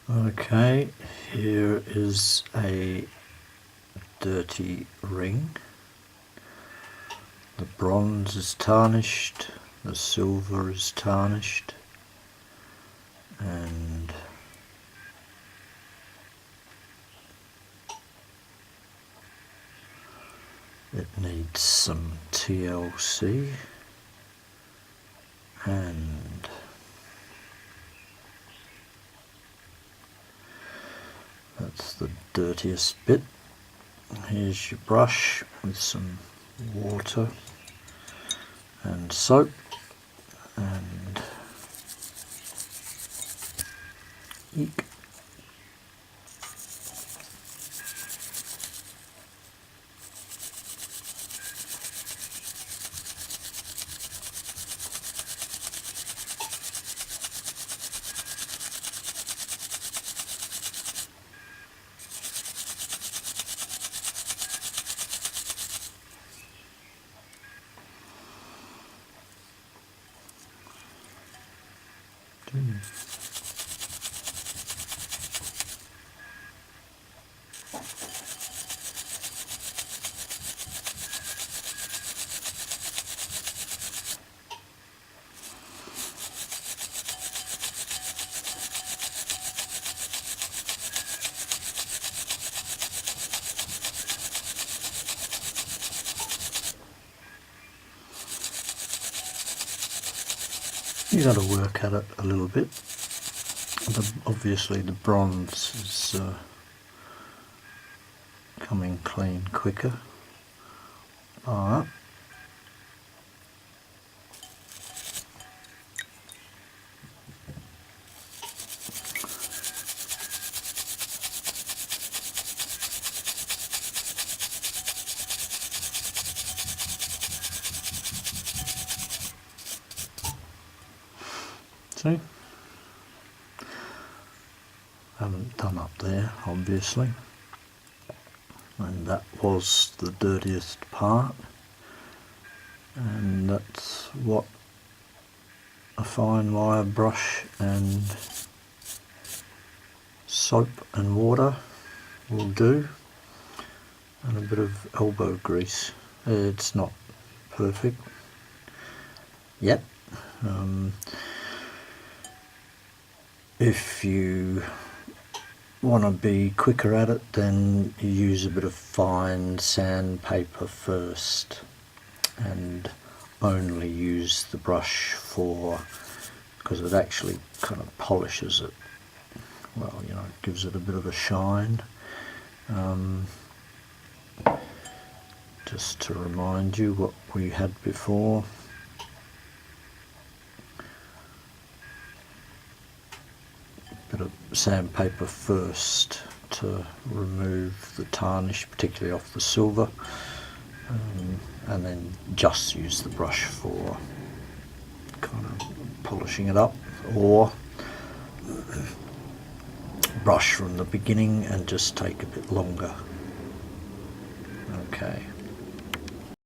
Okay, here is a dirty ring. The bronze is tarnished, the silver is tarnished, and it needs some TLC, and that's the dirtiest bit. Here's your brush with some water and soap and ink. You got to work at it a little bit. Obviously the bronze is coming clean quicker, but see, haven't done up there obviously, and that was the dirtiest part, and that's what a fine wire brush and soap and water will do, and a bit of elbow grease. It's not perfect yet. If you want to be quicker at it, then you use a bit of fine sandpaper first, and only use the brush for, because it actually kind of polishes it, well, you know, it gives it a bit of a shine. Just to remind you what we had before. Bit of sandpaper first to remove the tarnish, particularly off the silver, and then just use the brush for kind of polishing it up, or brush from the beginning and just take a bit longer. Okay.